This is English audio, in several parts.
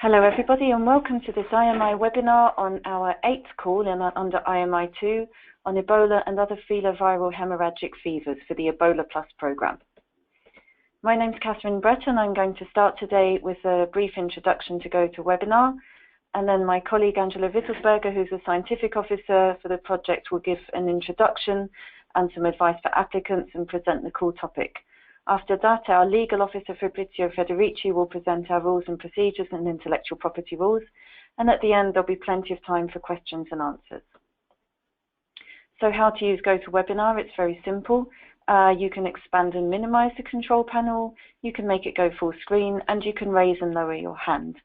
Hello everybody and welcome to this IMI webinar on our 8th call under IMI2 on Ebola and other filoviral haemorrhagic fevers for the Ebola Plus program. My name is Catherine Breton. I'm going to start today with a brief introduction to GoToWebinar, and then my colleague Angela Wittelsberger, who's the scientific officer for the project, will give an introduction and some advice for applicants and present the call topic. After that, our legal officer Fabrizio Federici will present our rules and procedures and intellectual property rules, and at the end there'll be plenty of time for questions and answers. So how to use GoToWebinar? It's very simple. You can expand and minimize the control panel, you can make it go full screen, and you can raise and lower your hand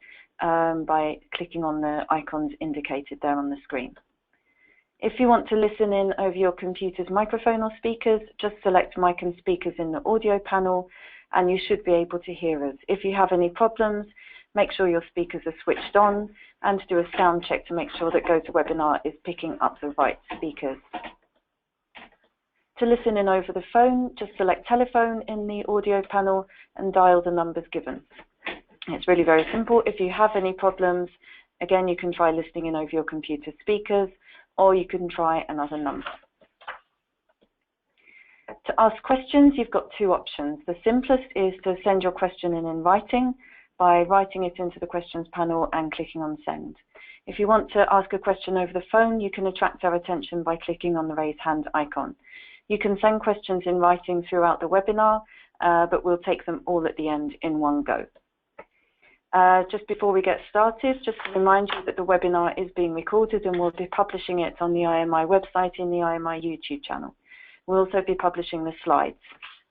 by clicking on the icons indicated there on the screen. If you want to listen in over your computer's microphone or speakers, just select mic and speakers in the audio panel and you should be able to hear us. If you have any problems, make sure your speakers are switched on and do a sound check to make sure that GoToWebinar is picking up the right speakers. To listen in over the phone, just select telephone in the audio panel and dial the numbers given. It's really very simple. If you have any problems, again, you can try listening in over your computer speakers, or you can try another number. To ask questions, you've got two options. The simplest is to send your question in writing by writing it into the questions panel and clicking on send. If you want to ask a question over the phone, you can attract our attention by clicking on the raise hand icon. You can send questions in writing throughout the webinar, but we'll take them all at the end in one go. Just before we get started, just to remind you that the webinar is being recorded and we'll be publishing it on the IMI website in the IMI YouTube channel. We'll also be publishing the slides.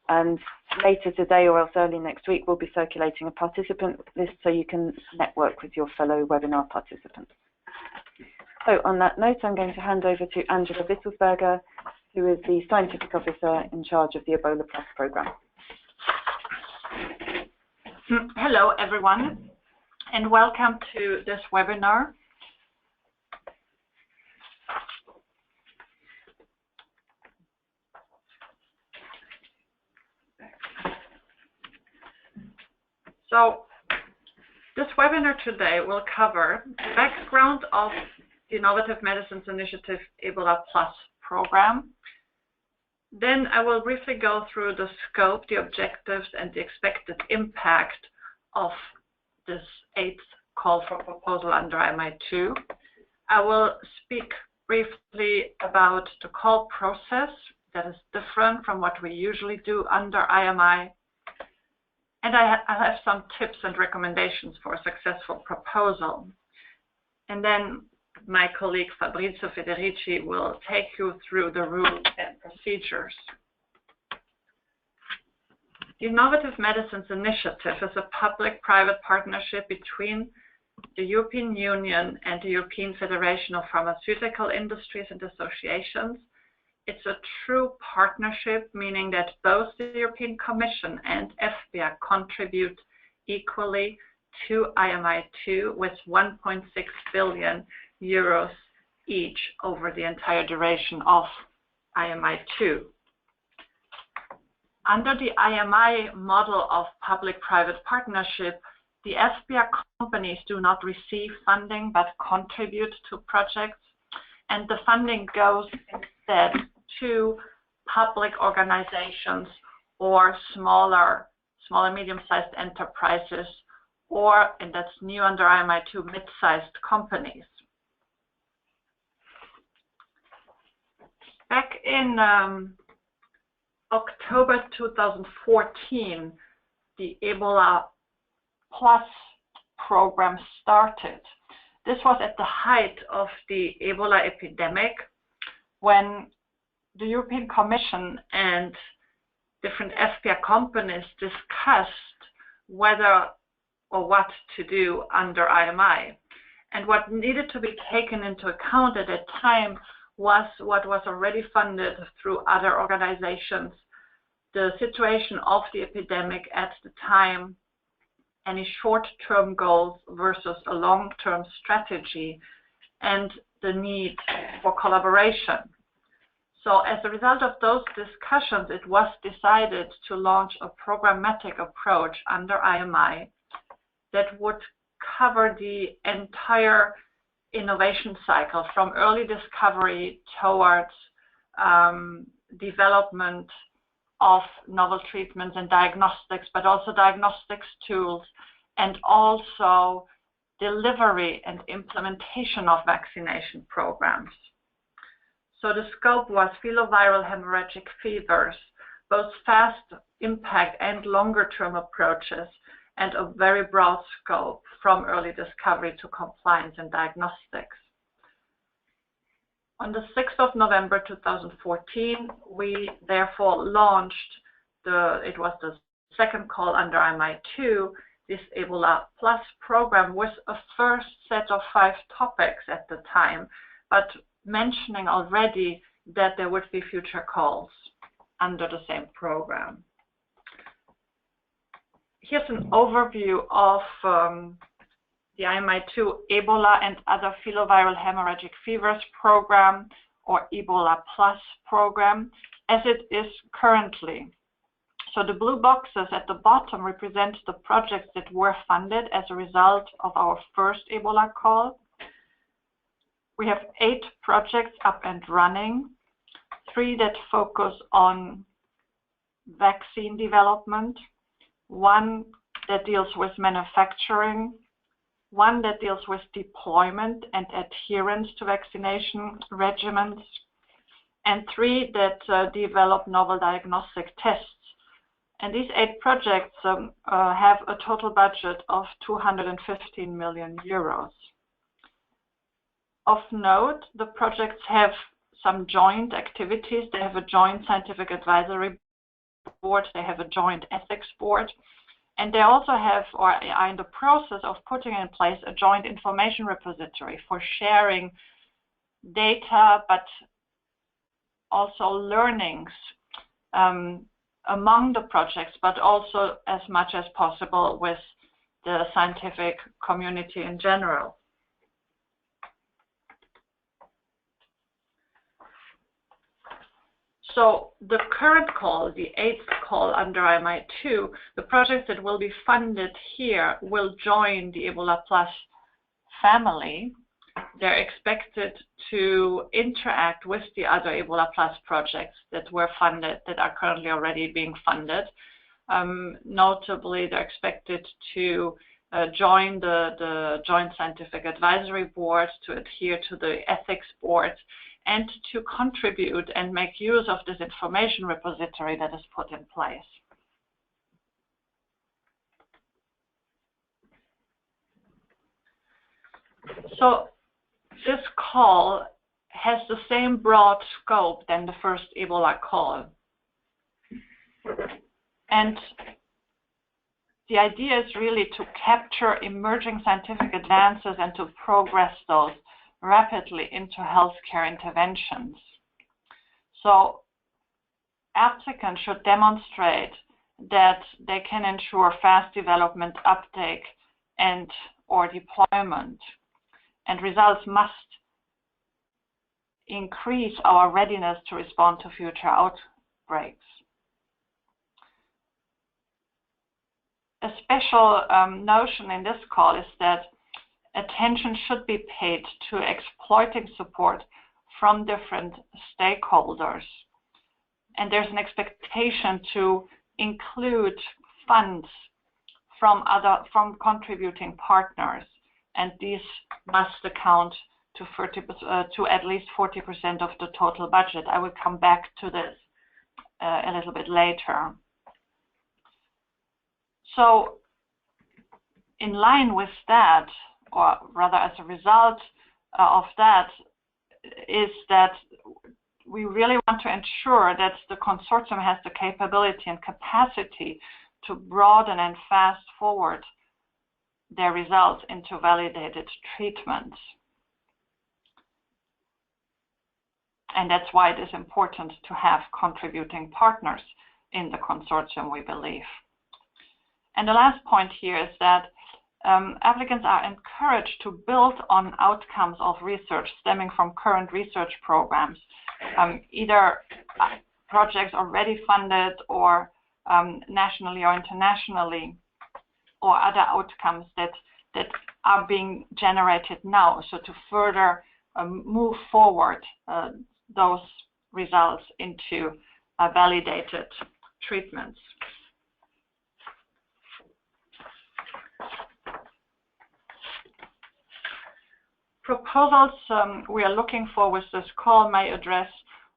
And later today or else early next week, we'll be circulating a participant list so you can network with your fellow webinar participants. So on that note, I'm going to hand over to Angela Wittelsberger, who is the scientific officer in charge of the Ebola Plus program. Hello, everyone, and welcome to this webinar. So, this webinar today will cover the background of the Innovative Medicines Initiative Ebola Plus program. Then I will briefly go through the scope, the objectives, and the expected impact of this 8th call for proposal under IMI2. I will speak briefly about the call process that is different from what we usually do under IMI. And I have some tips and recommendations for a successful proposal. And then my colleague Fabrizio Federici will take you through the rules and procedures. The Innovative Medicines Initiative is a public-private partnership between the European Union and the European Federation of Pharmaceutical Industries and Associations. It's a true partnership, meaning that both the European Commission and FBA contribute equally to IMI2 with 1.6 billion euros each over the entire duration of IMI2. Under the IMI model of public-private partnership, the FBA companies do not receive funding but contribute to projects, and the funding goes instead to public organizations or smaller medium-sized enterprises, or, and that's new under IMI2, mid-sized companies. Back in October 2014, the Ebola Plus program started. This was at the height of the Ebola epidemic, when the European Commission and different FBA companies discussed whether or what to do under IMI. And what needed to be taken into account at that time was what was already funded through other organizations, the situation of the epidemic at the time, any short-term goals versus a long-term strategy, and the need for collaboration. So as a result of those discussions, it was decided to launch a programmatic approach under IMI that would cover the entire innovation cycle, from early discovery towards development of novel treatments and diagnostics, but also diagnostics tools, and also delivery and implementation of vaccination programs. So the scope was filoviral hemorrhagic fevers, both fast impact and longer term approaches, and a very broad scope from early discovery to compliance and diagnostics. On the 6th of November 2014, we therefore launched it was the second call under IMI2, this Ebola Plus program, with a first set of 5 topics at the time, but mentioning already that there would be future calls under the same program. Here's an overview of the IMI2 Ebola and other filoviral hemorrhagic fevers program, or Ebola Plus program, as it is currently. So the blue boxes at the bottom represent the projects that were funded as a result of our first Ebola call. We have 8 projects up and running, 3 that focus on vaccine development, 1 that deals with manufacturing, 1 that deals with deployment and adherence to vaccination regimens, and 3 that develop novel diagnostic tests. And these 8 projects have a total budget of 215 million euros. Of note, the projects have some joint activities. They have a joint scientific advisory board, they have a joint ethics board, and they also have, or are in the process of putting in place, a joint information repository for sharing data, but also learnings among the projects, but also as much as possible with the scientific community in general. So the current call, the 8th call under IMI2, the projects that will be funded here will join the Ebola Plus family. They're expected to interact with the other Ebola Plus projects that were funded, that are currently already being funded. Notably, they're expected to join the Joint Scientific Advisory Board, to adhere to the ethics board, and to contribute and make use of this information repository that is put in place. So this call has the same broad scope than the first Ebola call. And the idea is really to capture emerging scientific advances and to progress those rapidly into healthcare interventions. So applicants should demonstrate that they can ensure fast development, uptake, and or deployment. And results must increase our readiness to respond to future outbreaks. A special notion in this call is that attention should be paid to exploiting support from different stakeholders. And there's an expectation to include funds from contributing partners, and these must account to at least 40% of the total budget. I will come back to this a little bit later. So in line with that, or rather as a result of that, is that we really want to ensure that the consortium has the capability and capacity to broaden and fast forward their results into validated treatments. And that's why it is important to have contributing partners in the consortium, we believe. And the last point here is that applicants are encouraged to build on outcomes of research stemming from current research programs, either projects already funded or nationally or internationally, or other outcomes that that are being generated now, so to further move forward those results into validated treatments. Proposals we are looking for with this call may address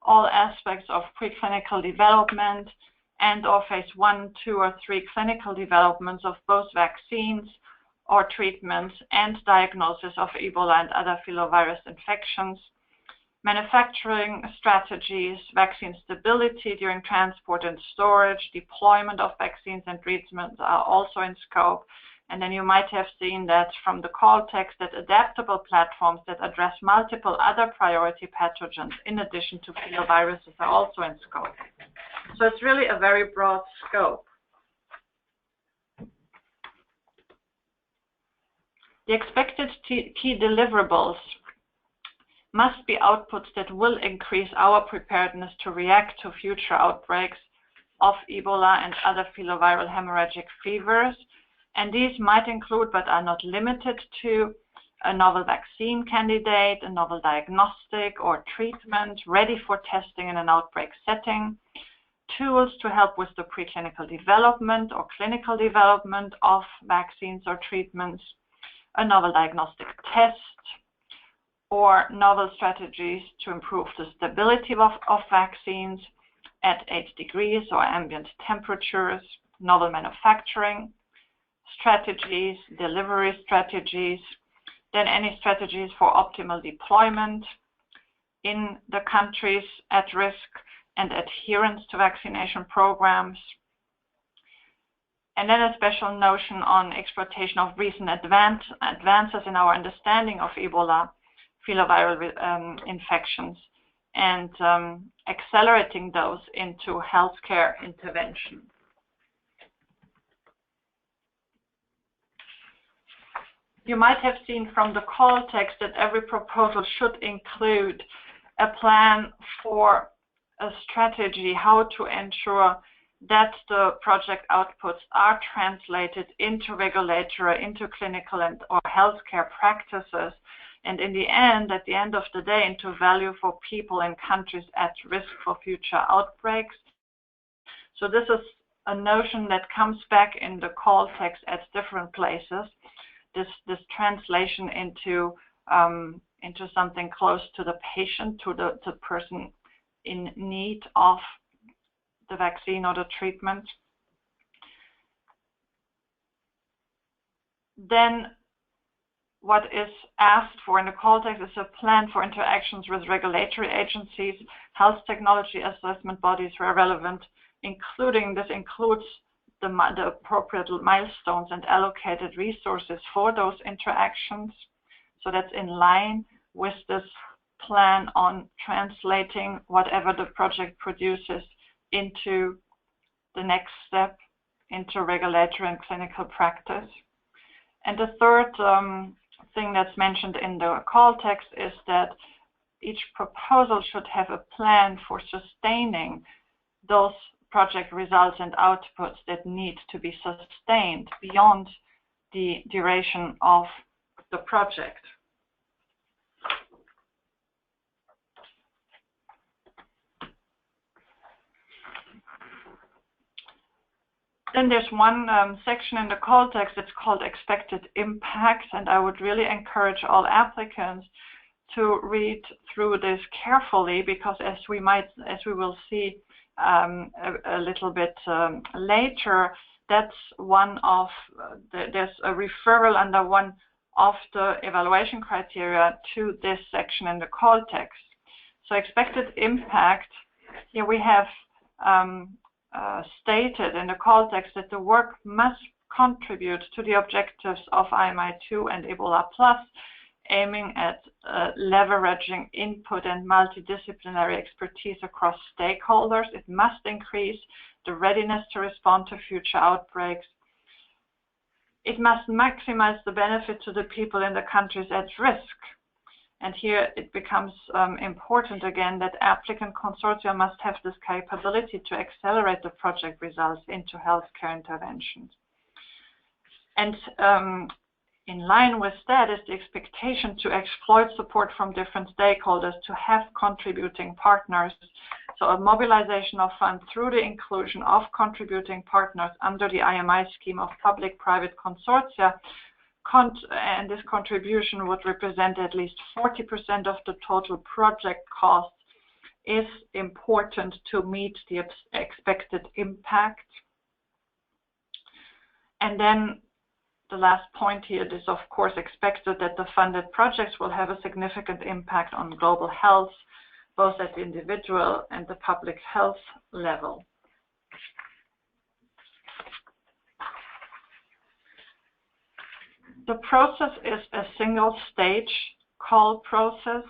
all aspects of preclinical development and/or phase 1, 2, or 3 clinical developments of both vaccines or treatments and diagnosis of Ebola and other filovirus infections. Manufacturing strategies, vaccine stability during transport and storage, deployment of vaccines and treatments are also in scope. And then you might have seen that from the call text that adaptable platforms that address multiple other priority pathogens in addition to filoviruses are also in scope. So it's really a very broad scope. The expected key deliverables must be outputs that will increase our preparedness to react to future outbreaks of Ebola and other filoviral hemorrhagic fevers. And these might include, but are not limited to, a novel vaccine candidate, a novel diagnostic or treatment ready for testing in an outbreak setting, tools to help with the preclinical development or clinical development of vaccines or treatments, a novel diagnostic test, or novel strategies to improve the stability of vaccines at 8 degrees or ambient temperatures, novel manufacturing strategies, delivery strategies, then any strategies for optimal deployment in the countries at risk and adherence to vaccination programs. And then a special notion on exploitation of recent advances in our understanding of Ebola filoviral infections and accelerating those into healthcare intervention. You might have seen from the call text that every proposal should include a plan for a strategy how to ensure that the project outputs are translated into regulatory, into clinical and or healthcare practices, and in the end, at the end of the day, into value for people in countries at risk for future outbreaks. So this is a notion that comes back in the call text at different places. This translation into something close to the patient, to the person in need of the vaccine or the treatment. Then what is asked for in the call text is a plan for interactions with regulatory agencies, health technology assessment bodies where relevant, including, this includes the appropriate milestones and allocated resources for those interactions. So that's in line with this plan on translating whatever the project produces into the next step, into regulatory and clinical practice. And the third thing that's mentioned in the call text is that each proposal should have a plan for sustaining those project results and outputs that need to be sustained beyond the duration of the project. Then there's one section in the call text that's called expected impacts, and I would really encourage all applicants to read through this carefully, because as we will see a little bit later, that's one of there's a referral under one of the evaluation criteria to this section in the call text. So expected impact, here we have stated in the call text that the work must contribute to the objectives of IMI2 and Ebola Plus, aiming at leveraging input and multidisciplinary expertise across stakeholders. It must increase the readiness to respond to future outbreaks. It must maximize the benefit to the people in the countries at risk. And here it becomes important again that applicant consortia must have this capability to accelerate the project results into healthcare interventions. And in line with that is the expectation to exploit support from different stakeholders to have contributing partners. So a mobilization of funds through the inclusion of contributing partners under the IMI scheme of public-private consortia, and this contribution would represent at least 40% of the total project cost, is important to meet the expected impact. And then the last point here, it is of course expected that the funded projects will have a significant impact on global health, both at the individual and the public health level. The process is a single-stage call process,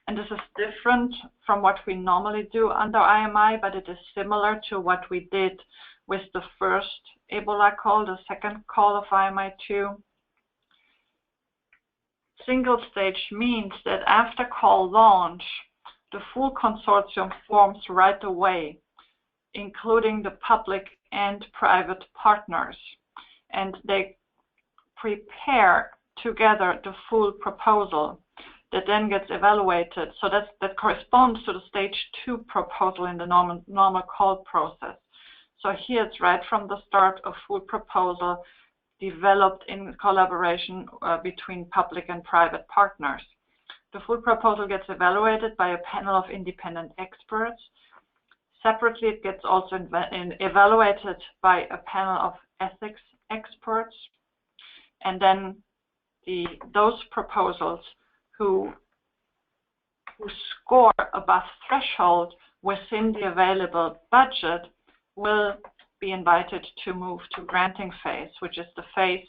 and this is different from what we normally do under IMI, but it is similar to what we did with the first Ebola call, the second call of IMI2. Single stage means that after call launch, the full consortium forms right away, including the public and private partners, and they prepare together the full proposal that then gets evaluated. So that corresponds to the stage 2 proposal in the normal call process. So here it's right from the start a full proposal developed in collaboration between public and private partners. The full proposal gets evaluated by a panel of independent experts. Separately, it gets also evaluated by a panel of ethics experts. And then those proposals who score above threshold within the available budget will be invited to move to granting phase, which is the phase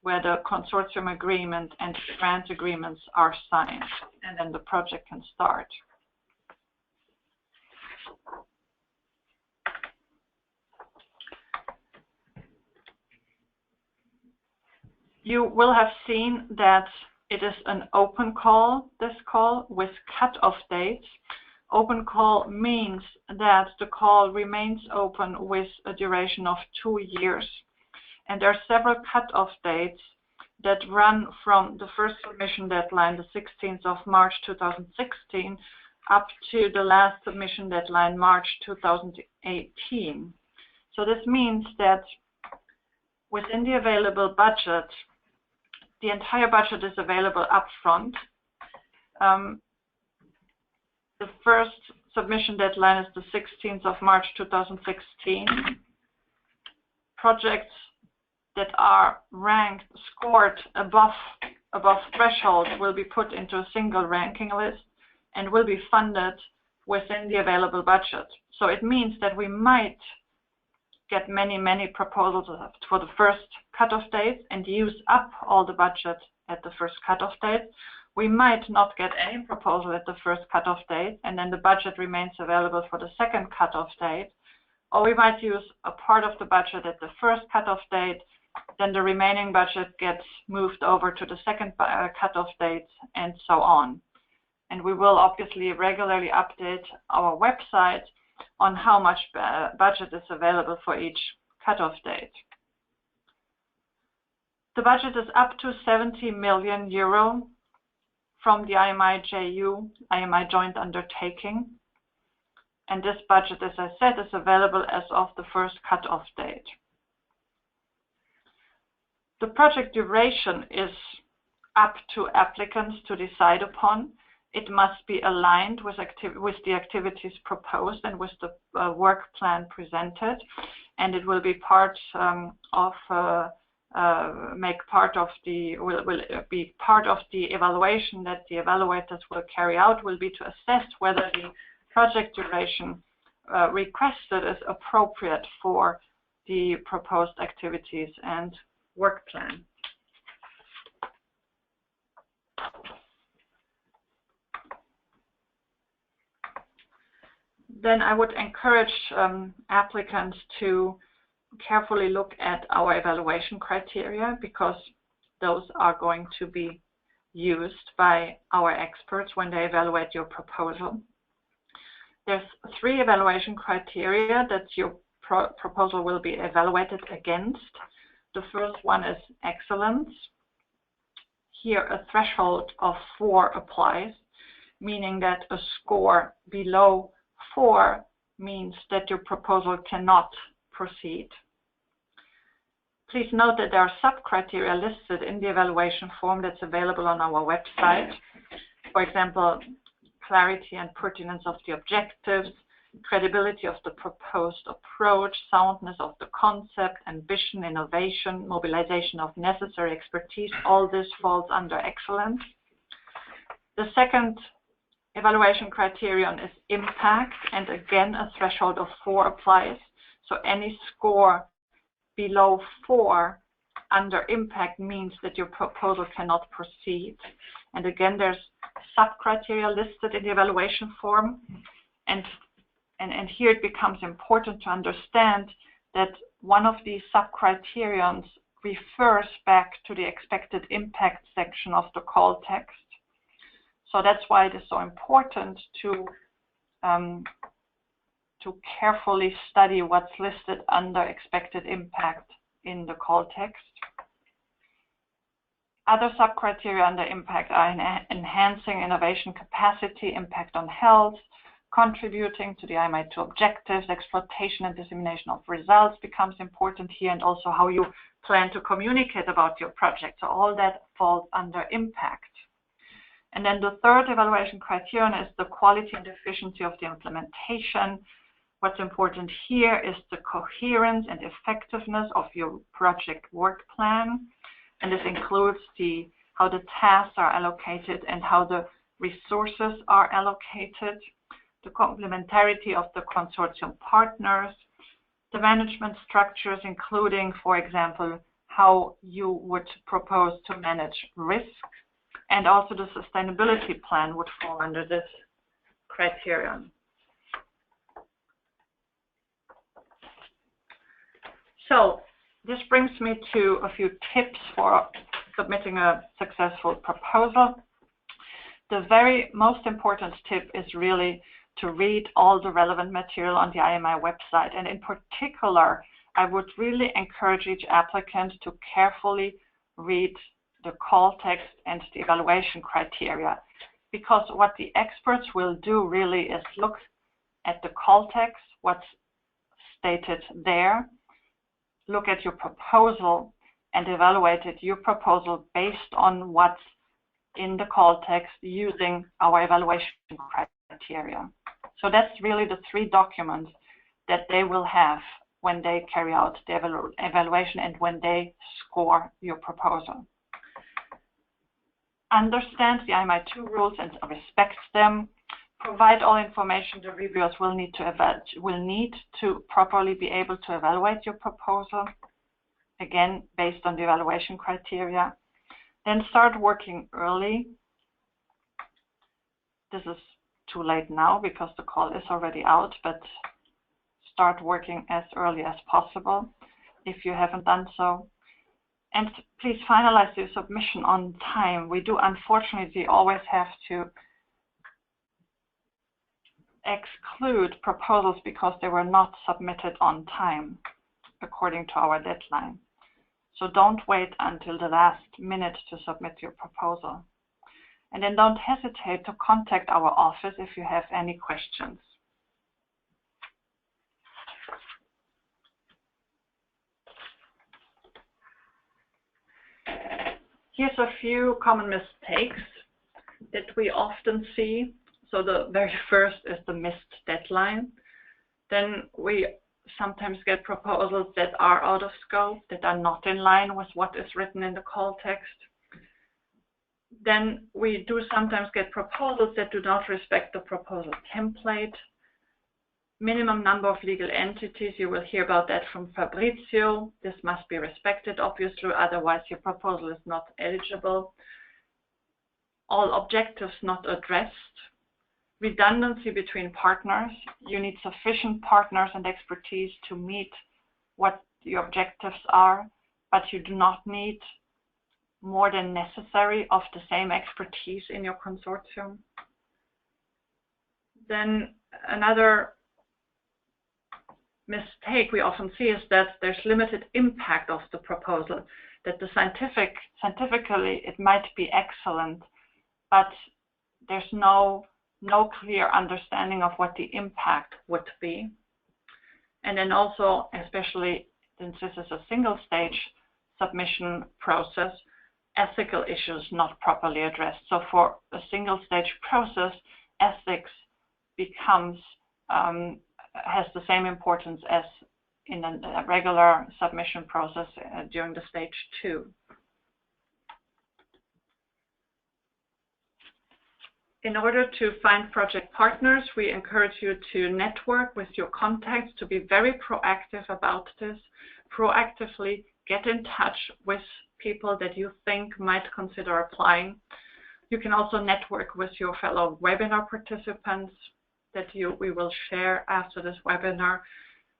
where the consortium agreement and grant agreements are signed, and then the project can start. You will have seen that it is an open call, this call, with cut-off dates. Open call means that the call remains open with a duration of 2 years. And there are several cut-off dates that run from the first submission deadline, the 16th of March 2016, up to the last submission deadline, March 2018. So this means that within the available budget, the entire budget is available upfront. The first submission deadline is the 16th of March 2016. Projects that are ranked, scored above threshold will be put into a single ranking list and will be funded within the available budget. So it means that we might get many proposals for the first cutoff date and use up all the budget at the first cutoff date. We might not get any proposal at the first cutoff date, and then the budget remains available for the second cutoff date. Or we might use a part of the budget at the first cutoff date, then the remaining budget gets moved over to the second cutoff date, and so on. And we will obviously regularly update our website on how much budget is available for each cutoff date. The budget is up to 70 million euro from the IMI-JU, IMI Joint Undertaking. And this budget, as I said, is available as of the first cutoff date. The project duration is up to applicants to decide upon. It must be aligned with the activities proposed and with the work plan presented, and it will be part will be part of the evaluation that the evaluators will carry out, will be to assess whether the project duration requested is appropriate for the proposed activities and work plan. Then I would encourage applicants to carefully look at our evaluation criteria, because those are going to be used by our experts when they evaluate your proposal. There's 3 evaluation criteria that your proposal will be evaluated against. The first one is excellence. here a threshold of 4 applies, meaning that a score below 4 means that your proposal cannot proceed. Please note that there are sub-criteria listed in the evaluation form that's available on our website. For example, clarity and pertinence of the objectives, credibility of the proposed approach, soundness of the concept, ambition, innovation, mobilization of necessary expertise. All this falls under excellence. The second evaluation criterion is impact, and again a threshold of 4 applies. So any score below 4 under impact means that your proposal cannot proceed. And again, there's sub-criteria listed in the evaluation form, and here it becomes important to understand that one of these sub-criterions refers back to the expected impact section of the call text. So that's why it is so important to carefully study what's listed under expected impact in the call text. Other sub-criteria under impact are enhancing innovation capacity, impact on health, contributing to the IMI2 objectives, exploitation and dissemination of results becomes important here, and also how you plan to communicate about your project. So all that falls under impact. And then the third evaluation criterion is the quality and efficiency of the implementation. What's important here is the coherence and effectiveness of your project work plan. And this includes how the tasks are allocated and how the resources are allocated, the complementarity of the consortium partners, the management structures, including, for example, how you would propose to manage risk, and also the sustainability plan would fall under this criterion. So this brings me to a few tips for submitting a successful proposal. The very most important tip is really to read all the relevant material on the IMI website. And in particular, I would really encourage each applicant to carefully read the call text and the evaluation criteria, because what the experts will do really is look at the call text, what's stated there, look at your proposal and evaluate your proposal based on what's in the call text using our evaluation criteria. So that's really the 3 documents that they will have when they carry out the evaluation and when they score your proposal. Understand the IMI2 rules and respect them. Provide all information the reviewers will need to properly be able to evaluate your proposal, again, based on the evaluation criteria. Then start working early. This is too late now because the call is already out, but start working as early as possible if you haven't done so. And please finalize your submission on time. We do unfortunately always have to exclude proposals because they were not submitted on time according to our deadline. So don't wait until the last minute to submit your proposal. And then don't hesitate to contact our office if you have any questions. Here's a few common mistakes that we often see. So the very first is the missed deadline. Then we sometimes get proposals that are out of scope, that are not in line with what is written in the call text. Then we do sometimes get proposals that do not respect the proposal template. Minimum number of legal entities, you will hear about that from Fabrizio. This must be respected, obviously, otherwise your proposal is not eligible. All objectives not addressed. Redundancy between partners. You need sufficient partners and expertise to meet what your objectives are, but you do not need more than necessary of the same expertise in your consortium. Then another mistake we often see is that there's limited impact of the proposal, that scientifically it might be excellent, but there's no clear understanding of what the impact would be. And then also, especially since this is a single-stage submission process, ethical issues not properly addressed. So for a single-stage process, ethics becomes has the same importance as in a regular submission process during the stage 2. In order to find project partners, we encourage you to network with your contacts, to be very proactive about this, proactively get in touch with people that you think might consider applying. You can also network with your fellow webinar participants that we will share after this webinar.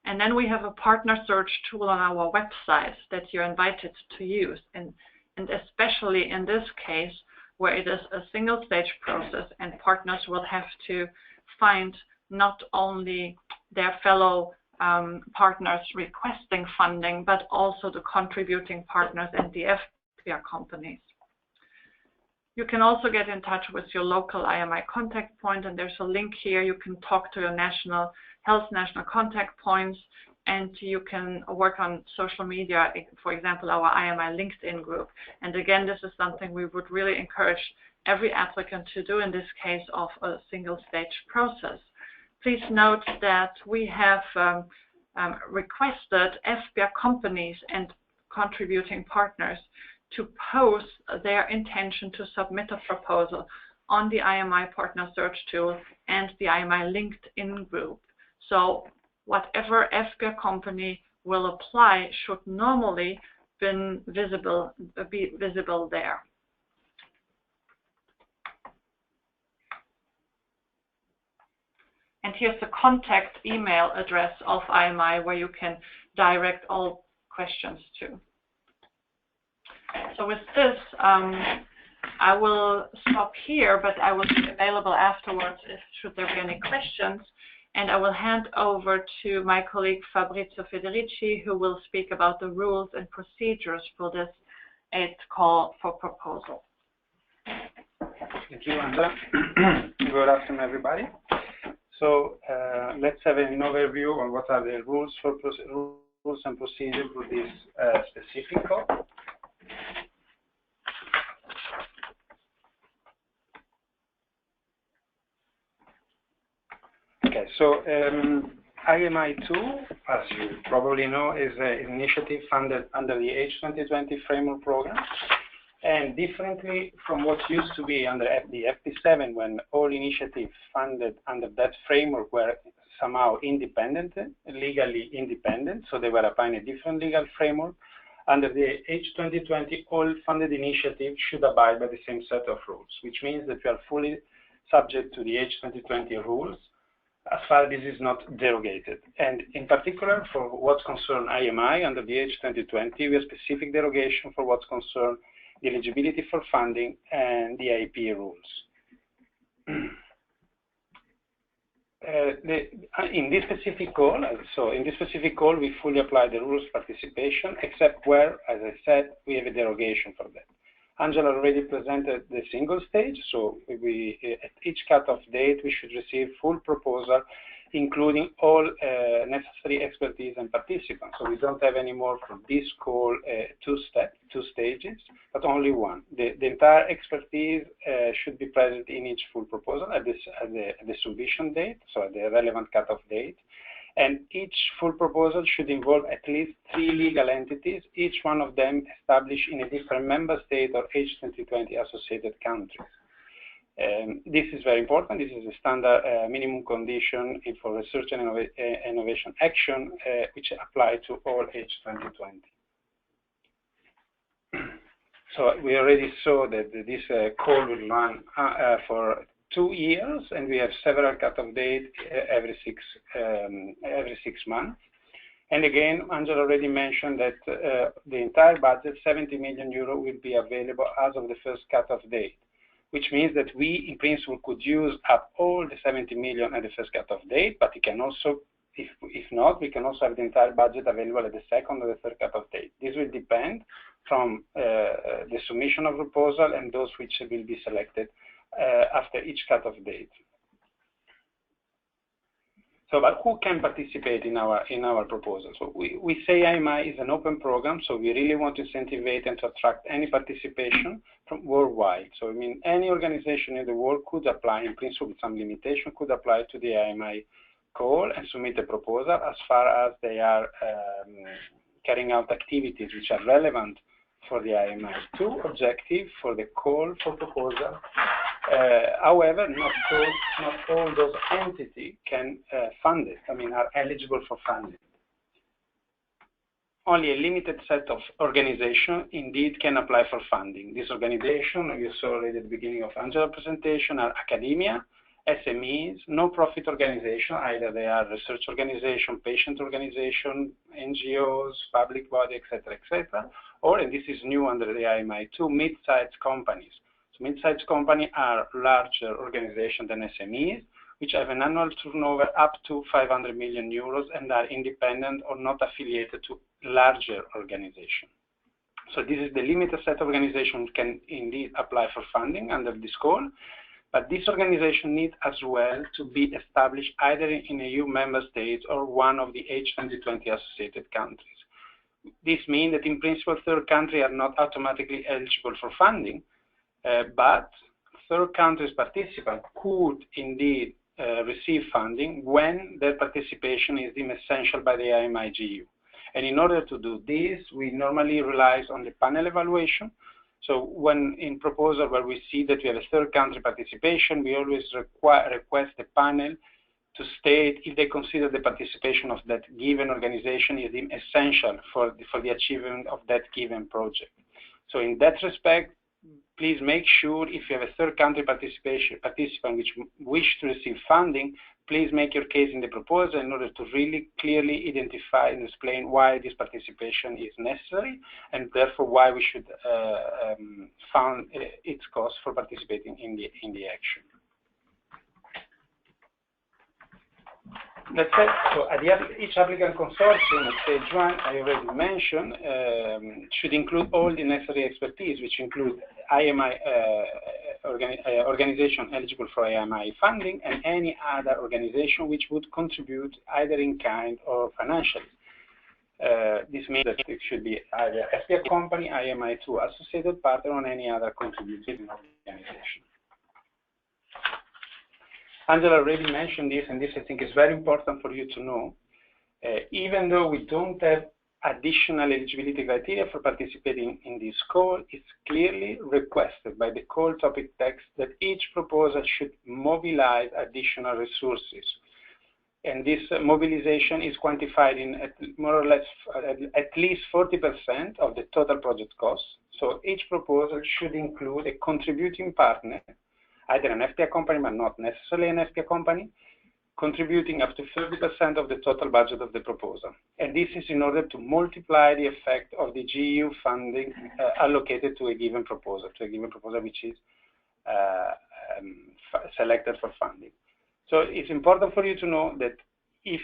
And then we have a partner search tool on our website that you're invited to use. And especially in this case, where it is a single-stage process and partners will have to find not only their fellow partners requesting funding, but also the contributing partners and the FPR companies. You can also get in touch with your local IMI contact point, and there's a link here. You can talk to your national contact points, and you can work on social media, for example, our IMI LinkedIn group. And again, this is something we would really encourage every applicant to do in this case of a single-stage process. Please note that we have requested FPR companies and contributing partners to post their intention to submit a proposal on the IMI Partner Search tool and the IMI LinkedIn group. So whatever FPR company will apply should normally be visible there. And here's the contact email address of IMI where you can direct all questions to. So with this, I will stop here, but I will be available afterwards should there be any questions. And I will hand over to my colleague Fabrizio Federici, who will speak about the rules and procedures for this 8th call for proposal. Thank you, Andra. Good afternoon, everybody. So let's have an overview on what are the rules and procedures for this specific call. Okay, so IMI2, as you probably know, is an initiative funded under the H2020 framework program. And differently from what used to be under the FP7, when all initiatives funded under that framework were somehow independent, legally independent, so they were applying a different legal framework, under the H2020, all funded initiatives should abide by the same set of rules, which means that we are fully subject to the H2020 rules, as far as this is not derogated. And in particular, for what's concerned IMI, under the H2020, we have specific derogation for what's concerned the eligibility for funding and the IP rules. In this specific call, we fully apply the rules of participation, except where, as I said, we have a derogation for that. Angela already presented the single stage, so at each cutoff date, we should receive full proposal, including all necessary expertise and participants. So we don't have any more for this call two stages, but only one. The entire expertise should be present in each full proposal at the submission date, so at the relevant cutoff date. And each full proposal should involve at least 3 legal entities, each one of them established in a different member state or H2020 associated countries. This is very important. This is a standard minimum condition for research and innovation action, which apply to all H2020. So we already saw that this call will run for 2 years, and we have several cutoff dates every six months. And again, Angela already mentioned that the entire budget, 70 million euro, will be available as of the first cutoff date, which means that we, in principle, could use up all the 70 million at the first cutoff date, but it if not, we can also have the entire budget available at the second or the third cut-off date. This will depend from the submission of proposal and those which will be selected after each cut-off date. So, but who can participate in our proposal? So we say IMI is an open program, so we really want to incentivize and to attract any participation from worldwide. So I mean, any organization in the world could apply, in principle with some limitation, could apply to the IMI call and submit a proposal as far as they are carrying out activities which are relevant for the IMI2 objective, for the call for proposal. However, not all those entities can fund it, I mean, are eligible for funding. Only a limited set of organizations indeed can apply for funding. This organization, you saw already at the beginning of Angela's presentation, are academia, SMEs, no-profit organization, either they are research organization, patient organization, NGOs, public body, etc., etc., or, and this is new under the IMI2, mid-sized companies. So mid-sized companies are larger organizations than SMEs, which have an annual turnover up to 500 million euros and are independent or not affiliated to larger organizations. So this is the limited set of organizations can indeed apply for funding under this call. But this organization needs as well to be established either in EU member states or one of the H2020 associated countries. This means that in principle third countries are not automatically eligible for funding, but third countries participants could indeed receive funding when their participation is deemed essential by the IMI-GU. And in order to do this, we normally rely on the panel evaluation. So when in proposal where we see that we have a third country participation, we always request the panel to state if they consider the participation of that given organization is deemed essential for the achievement of that given project. So in that respect, please make sure if you have a third country participant which wish to receive funding, please make your case in the proposal in order to really clearly identify and explain why this participation is necessary and therefore why we should fund its cost for participating in the action. Let's say, so at each applicant consortium at stage 1, I already mentioned, should include all the necessary expertise, which include IMI organization eligible for IMI funding and any other organization which would contribute either in kind or financially. This means that it should be either FPA company, IMI2 associated partner, or any other contributing organization. Angela already mentioned this, and this I think is very important for you to know. Even though we don't have additional eligibility criteria for participating in this call, it's clearly requested by the call topic text that each proposal should mobilize additional resources. And this mobilization is quantified in more or less at least 40% of the total project cost. So each proposal should include a contributing partner, either an FPA company, but not necessarily an FPA company, contributing up to 30% of the total budget of the proposal. And this is in order to multiply the effect of the GU funding allocated to a given proposal which is selected for funding. So it's important for you to know that if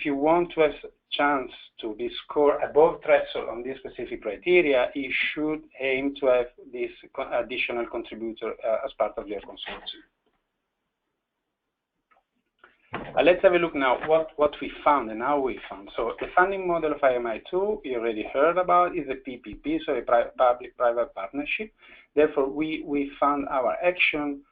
you want to have chance to be scored above threshold on this specific criteria, you should aim to have this additional contributor as part of your consortium. Let's have a look now what we found and how we found. So the funding model of IMI2, you already heard about, is a PPP, so a public-private partnership. Therefore, we fund our action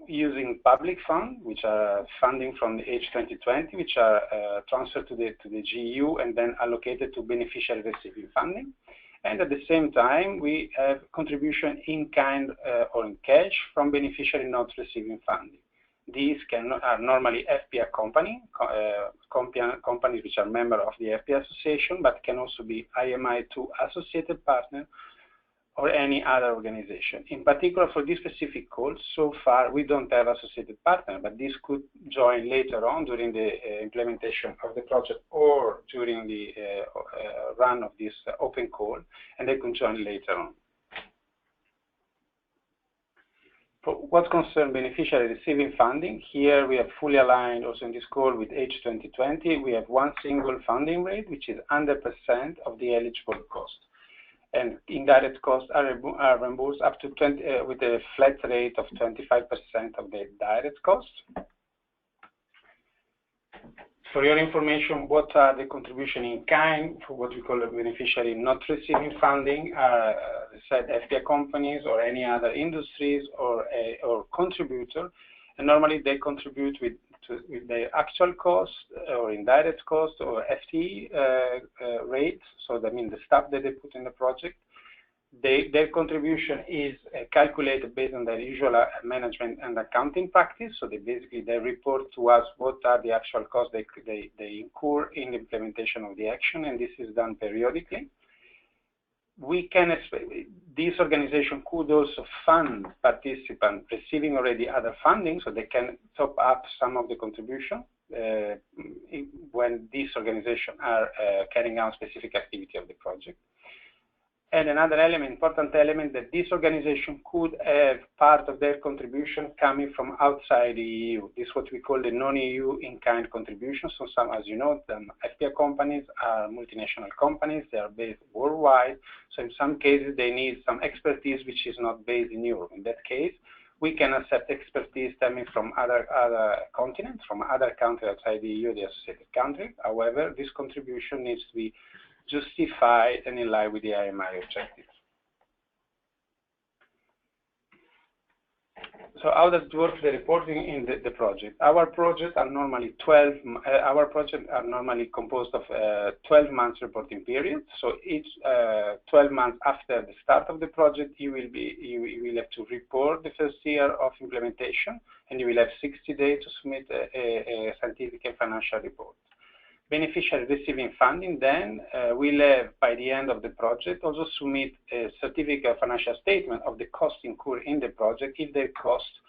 using public funds, which are funding from the H2020, which are transferred to the GU and then allocated to beneficiaries receiving funding. And at the same time, we have contribution in kind or in cash from beneficiaries not receiving funding. These are normally FPA companies which are members of the FPA association, but can also be IMI2 associated partner or any other organization. In particular, for this specific call, so far we don't have associated partner, but this could join later on during the implementation of the project or during the run of this open call, and they can join later on. For what concerns beneficiary receiving funding, here we have fully aligned also in this call with H2020. We have one single funding rate, which is 100% of the eligible cost. And indirect costs are reimbursed up to 20, with a flat rate of 25% of the direct costs. For your information, what are the contribution in kind for what we call a beneficiary not receiving funding? As I said, FPI companies or any other industries or contributor, and normally they contribute with the actual cost or indirect cost or FTE rates. So that means the staff that they put in the project. Their contribution is calculated based on their usual management and accounting practice. So they report to us what are the actual costs they incur in the implementation of the action, and this is done periodically. We can expect this organization could also fund participants receiving already other funding, so they can top up some of the contribution when these organizations are carrying out specific activity of the project. And another element, important element, that this organization could have part of their contribution coming from outside the EU. This is what we call the non-EU in-kind contributions. So some, as you know, the FPI companies are multinational companies. They are based worldwide. So in some cases, they need some expertise which is not based in Europe. In that case, we can accept expertise coming from other continents, from other countries outside the EU, the associated countries. However, this contribution needs to be justified and in line with the IMI objectives. So how does it work, the reporting in the project? Our projects are normally composed of 12 months reporting period. So each 12 months after the start of the project, you will have to report the first year of implementation, and you will have 60 days to submit a scientific and financial report. Beneficiary receiving funding then will have, by the end of the project, also submit a certificate of financial statement of the costs incurred in the project if their costs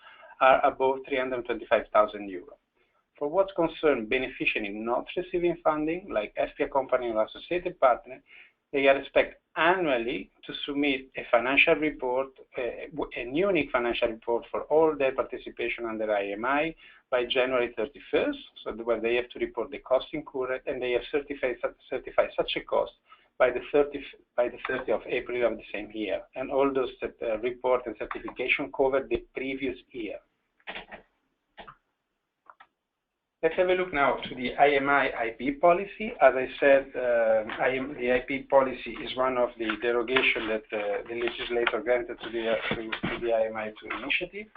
are above 325,000 euros. For what concerns beneficiary not receiving funding, like FPI company or associated partner, they are expected annually to submit a financial report, a unique financial report for all their participation under IMI by January 31st, so where they have to report the cost incurred, and they have certified such a cost by the 30th of April of the same year. And all those report and certification cover the previous year. Let's have a look now to the IMI IP policy. As I said, the IP policy is one of the derogations that the legislator granted to the IMI2 initiative.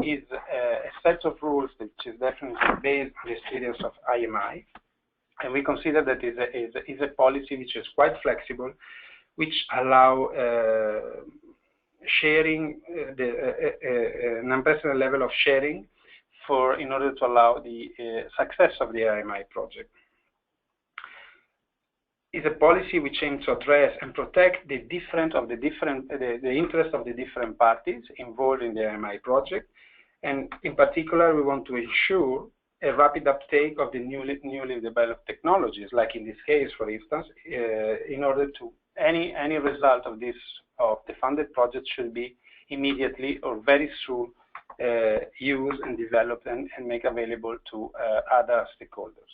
It is a set of rules which is definitely based on the experience of IMI. And we consider that it is a policy which is quite flexible, which allow sharing, an unprecedented level of sharing in order to allow the success of the IMI project. It's a policy which aims to address and protect the interest of the different parties involved in the IMI project, and in particular, we want to ensure a rapid uptake of the newly developed technologies, like in this case, for instance, in order to any result of the funded project should be immediately or very soon used and developed and make available to other stakeholders.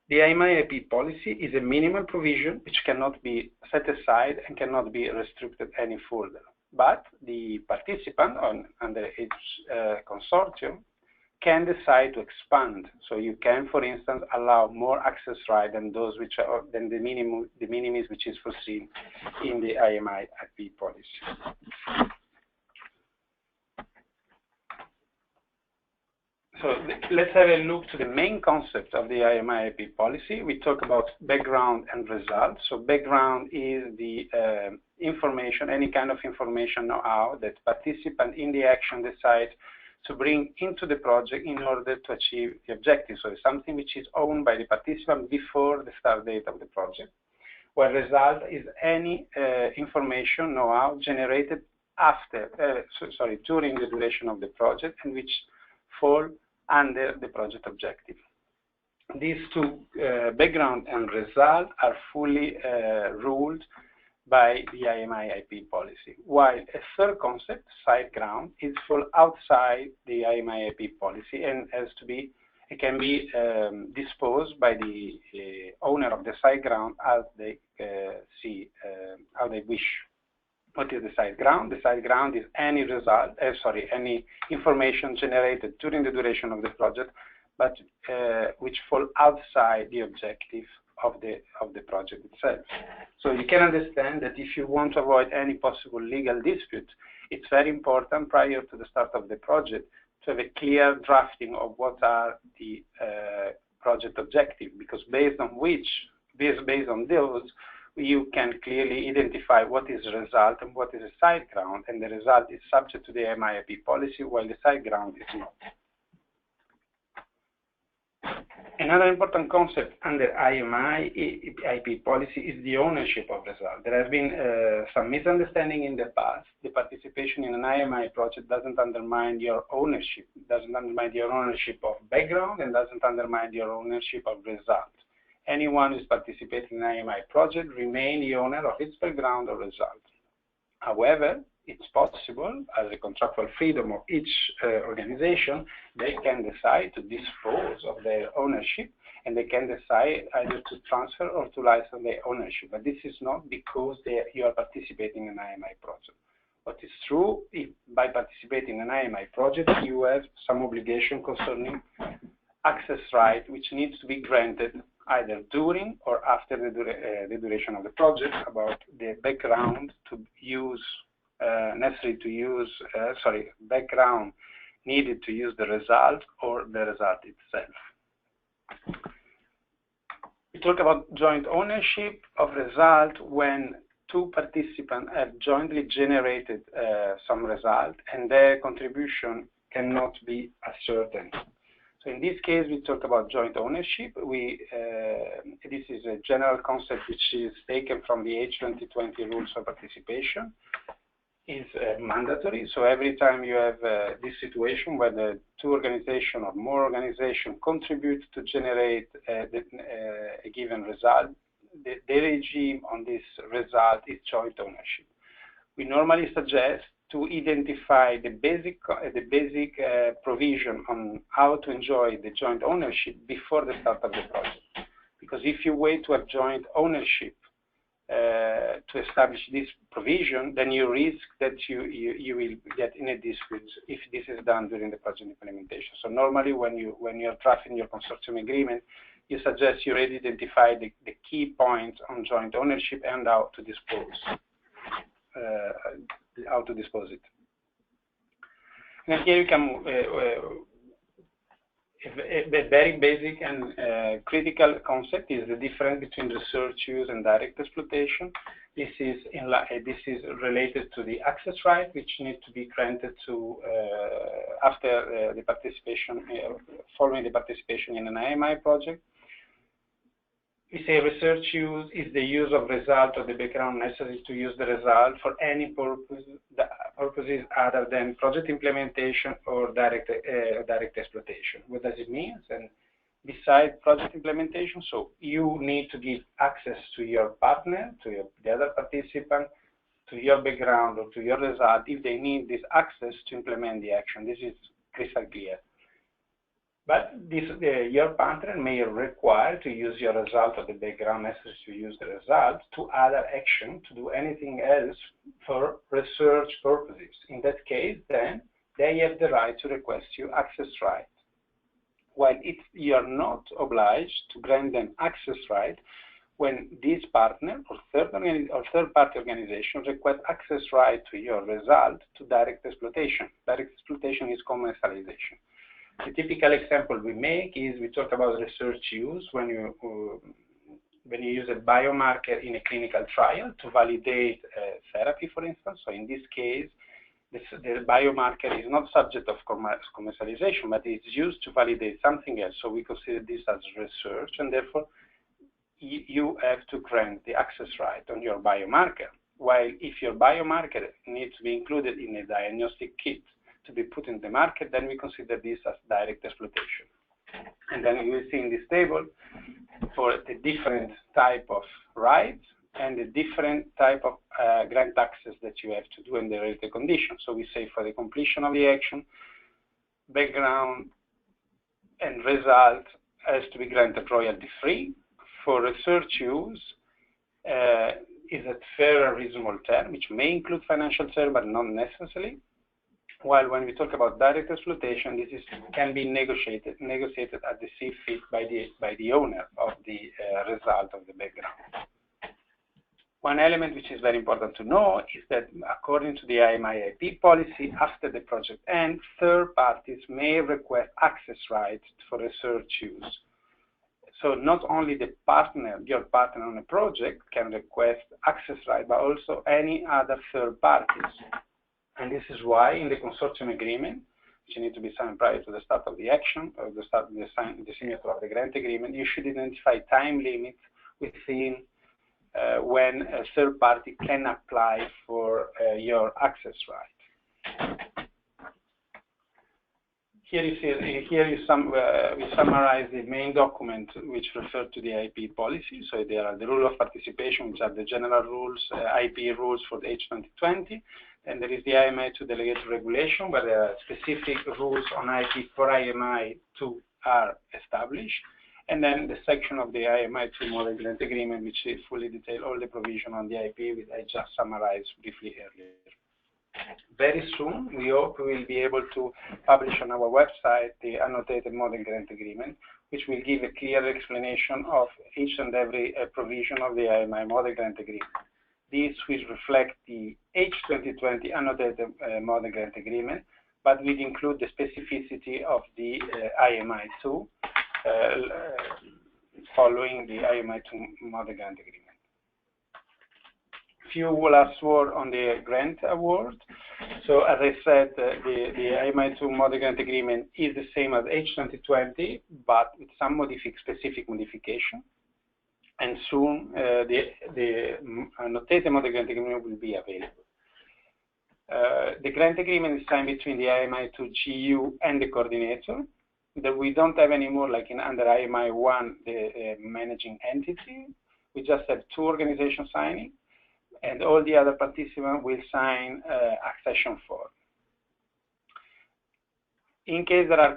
The IMI IP policy is a minimal provision which cannot be set aside and cannot be restricted any further. But the participant under each consortium can decide to expand. So you can, for instance, allow more access rights than those which are than the minimis which is foreseen in the IMI IP policy. So let's have a look to the main concept of the IMI IP policy. We talk about background and results. So background is the information, any kind of information know-how that participant in the action decide to bring into the project in order to achieve the objective. So it's something which is owned by the participant before the start date of the project. Where result is any information know-how generated during the duration of the project, and which fall under the project objective. These two, background and result, are fully ruled by the IMI-IP policy, while a third concept, site ground, is fall outside the IMI-IP policy and it can be disposed by the owner of the site ground as they see, how they wish. What is the site ground? The site ground is any any information generated during the duration of the project, but which fall outside the objective of the project itself. So you can understand that if you want to avoid any possible legal dispute, it's very important prior to the start of the project to have a clear drafting of what are the project objectives, because based on those, you can clearly identify what is the result and what is the site ground, and the result is subject to the IMI-IP policy, while the site ground is not. Another important concept under IMI-IP policy is the ownership of result. There has been some misunderstanding in the past. The participation in an IMI project doesn't undermine your ownership, doesn't undermine your ownership of background, and doesn't undermine your ownership of result. Anyone who is participating in an IMI project remains the owner of its background or result. However, it's possible, as a contractual freedom of each organization, they can decide to dispose of their ownership, and they can decide either to transfer or to license their ownership. But this is not because you are participating in an IMI project. What is true, if by participating in an IMI project, you have some obligation concerning access right, which needs to be granted either during or after the duration of the project, about the background to use, background needed to use the result or the result itself. We talk about joint ownership of result when two participants have jointly generated some result and their contribution cannot be ascertained. So in this case, we talk about joint ownership. This is a general concept which is taken from the H2020 rules of participation. It's mandatory. So every time you have this situation where the two organizations or more organizations contribute to generate a given result, the regime on this result is joint ownership. We normally suggest to identify the basic provision on how to enjoy the joint ownership before the start of the project. Because if you wait to have joint ownership to establish this provision, then you risk that you will get in a dispute if this is done during the project implementation. So normally when you're drafting your consortium agreement, you suggest you already identify the key points on joint ownership and how to dispose it. And here you can a very basic and critical concept is the difference between research use and direct exploitation. This is related to the access right, which needs to be granted to after the participation, following the participation in an IMI project. We say research use is the use of result or the background necessary to use the result for any purposes other than project implementation or direct exploitation. What does it mean? And besides project implementation, so you need to give access to your partner, to the other participant, to your background or to your result if they need this access to implement the action. This is crystal clear. But your partner may require to use your result or the background necessary to use the result to other action, to do anything else for research purposes. In that case, then, they have the right to request you access right. While you are not obliged to grant them access right when this partner or third-party organization request access right to your result to direct exploitation. Direct exploitation is commercialization. The typical example we make is we talk about research use when you use a biomarker in a clinical trial to validate therapy, for instance. So in this case, the biomarker is not subject of commercialization, but it's used to validate something else. So we consider this as research, and therefore you have to grant the access right on your biomarker. While if your biomarker needs to be included in a diagnostic kit to be put in the market, then we consider this as direct exploitation. And then you will see in this table for the different type of rights, and the different type of grant access that you have to do and the related conditions. So we say for the completion of the action, background and result has to be granted royalty-free. For research use, is a fair and reasonable term, which may include financial term, but not necessarily. While when we talk about direct exploitation, this can be negotiated at the see fit by the owner of the result of the background. One element which is very important to know is that according to the IMI-IP policy, after the project ends, third parties may request access rights for research use. So not only the partner, your partner on a project, can request access rights, but also any other third parties. And this is why in the consortium agreement, which need to be signed prior to the start of the action, or the signature of the grant agreement, you should identify time limits within when a third party can apply for your access right. Here you see, we summarize the main document which refer to the IP policy. So there are the rule of participation, which are the general rules, IP rules for the H2020. And there is the IMI2 delegated regulation, where there are specific rules on IP for IMI2 are established. And then the section of the IMI2 model grant agreement, which fully detail all the provision on the IP, which I just summarized briefly earlier. Very soon, we hope we will be able to publish on our website the annotated model grant agreement, which will give a clear explanation of each and every provision of the IMI model grant agreement. This will reflect the H2020 annotated model grant agreement, but will include the specificity of the IMI2 following the IMI2 model grant agreement. Few last word on the grant award. So as I said, the IMI2 model grant agreement is the same as H2020, but with some specific modification. And soon the annotated model grant agreement will be available. The grant agreement is signed between the IMI2 GU and the coordinator. That we don't have anymore, like under IMI1, the managing entity. We just have two organizations signing, and all the other participants will sign accession form. In case there are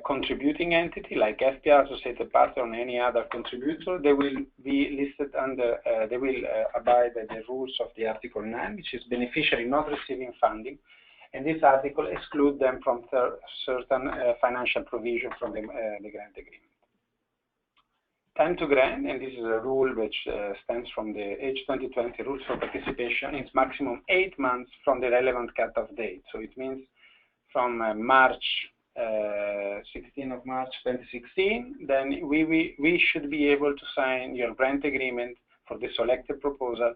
contributing entity like FPR, associated partner, or any other contributor, they will be listed under, they will abide by the rules of the Article 9, which is beneficiary not receiving funding. And this article excludes them from certain financial provision from the grant agreement. Time to grant, and this is a rule which stems from the H2020 rules for participation, is maximum 8 months from the relevant cutoff date. So it means from March 16th of March 2016, then we should be able to sign your grant agreement for the selected proposal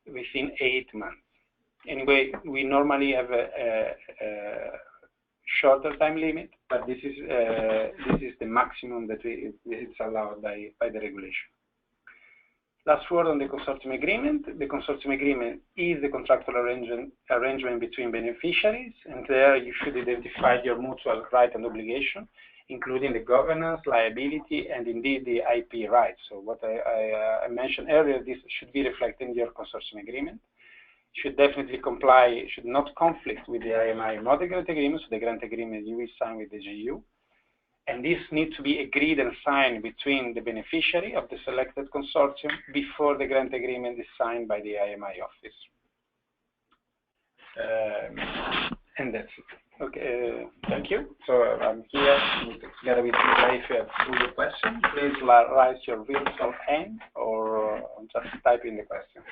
within 8 months. Anyway, we normally have a shorter time limit, but this is the maximum that it's allowed by the regulation. Last word on the consortium agreement. The consortium agreement is the contractual arrangement between beneficiaries, and there you should identify your mutual right and obligation, including the governance, liability, and indeed the IP rights. So what I mentioned earlier, this should be reflected in your consortium agreement. Should definitely comply, should not conflict with the IMI model grant agreement, so the grant agreement you will sign with the GU. And this needs to be agreed and signed between the beneficiary of the selected consortium before the grant agreement is signed by the IMI office. And that's it. Okay, thank you. So I'm here together with you. If you have further questions, please raise your virtual hand or just type in the question.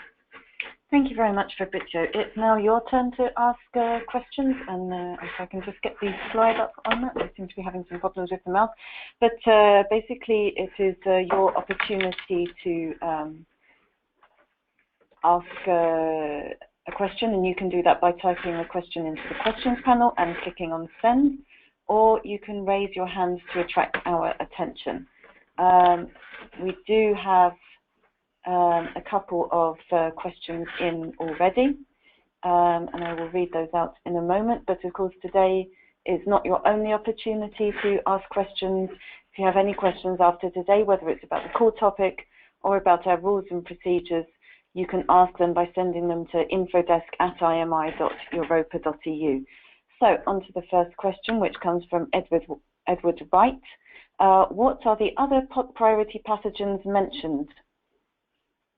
Thank you very much, Fabrizio. It's now your turn to ask questions, and if I can just get the slide up on that. I seem to be having some problems with the mouse. But basically, it is your opportunity to ask a question, and you can do that by typing a question into the questions panel and clicking on send, or you can raise your hands to attract our attention. We do have a couple of questions in already, and I will read those out in a moment. But of course, today is not your only opportunity to ask questions. If you have any questions after today, whether it's about the core topic or about our rules and procedures, you can ask them by sending them to infodesk@imi.europa.eu. So, on to the first question, which comes from Edward Wright. What are the other priority pathogens mentioned?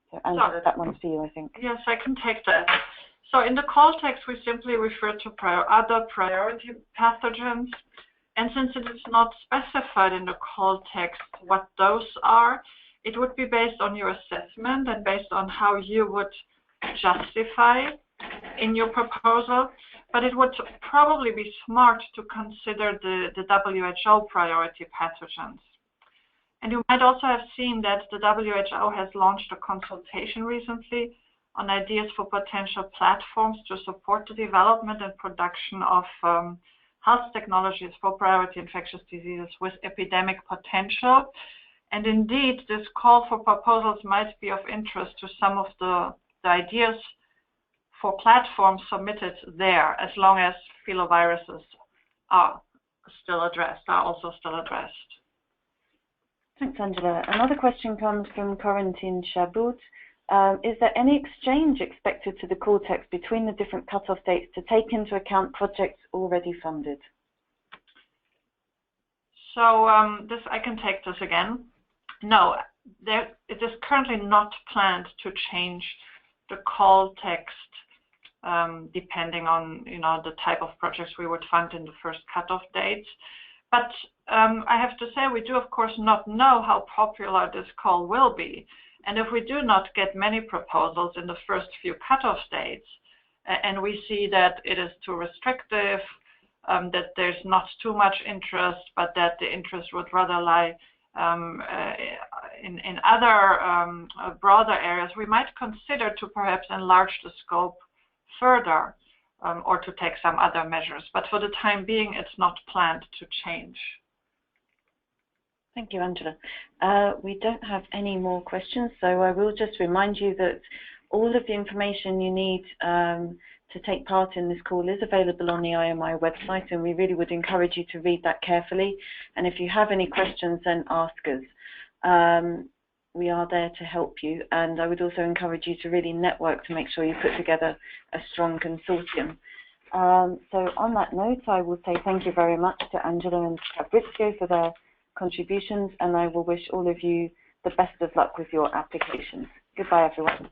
So, Angela, that one's for you, I think. Yes, I can take that. So, in the call text, we simply refer to other priority pathogens. And since it is not specified in the call text what those are, it would be based on your assessment and based on how you would justify in your proposal. But it would probably be smart to consider the WHO priority pathogens. And you might also have seen that the WHO has launched a consultation recently on ideas for potential platforms to support the development and production of health technologies for priority infectious diseases with epidemic potential. And indeed, this call for proposals might be of interest to some of the ideas for platforms submitted there, as long as filoviruses are also still addressed. Thanks, Angela. Another question comes from Corentin Chabot. Is there any exchange expected to the call text between the different cutoff dates to take into account projects already funded? So I can take this again. No, it is currently not planned to change the call text depending on the type of projects we would fund in the first cutoff dates. But I have to say, we do of course not know how popular this call will be. And if we do not get many proposals in the first few cutoff dates, and we see that it is too restrictive, that there's not too much interest, but that the interest would rather lie in other broader areas, we might consider to perhaps enlarge the scope further or to take some other measures. But for the time being, it's not planned to change. Thank you, Angela. We don't have any more questions, so I will just remind you that all of the information you need to take part in this call is available on the IMI website, and we really would encourage you to read that carefully. And if you have any questions, then ask us. We are there to help you, and I would also encourage you to really network to make sure you put together a strong consortium. So on that note, I will say thank you very much to Angela and Fabrizio for their contributions, and I will wish all of you the best of luck with your applications. Goodbye, everyone.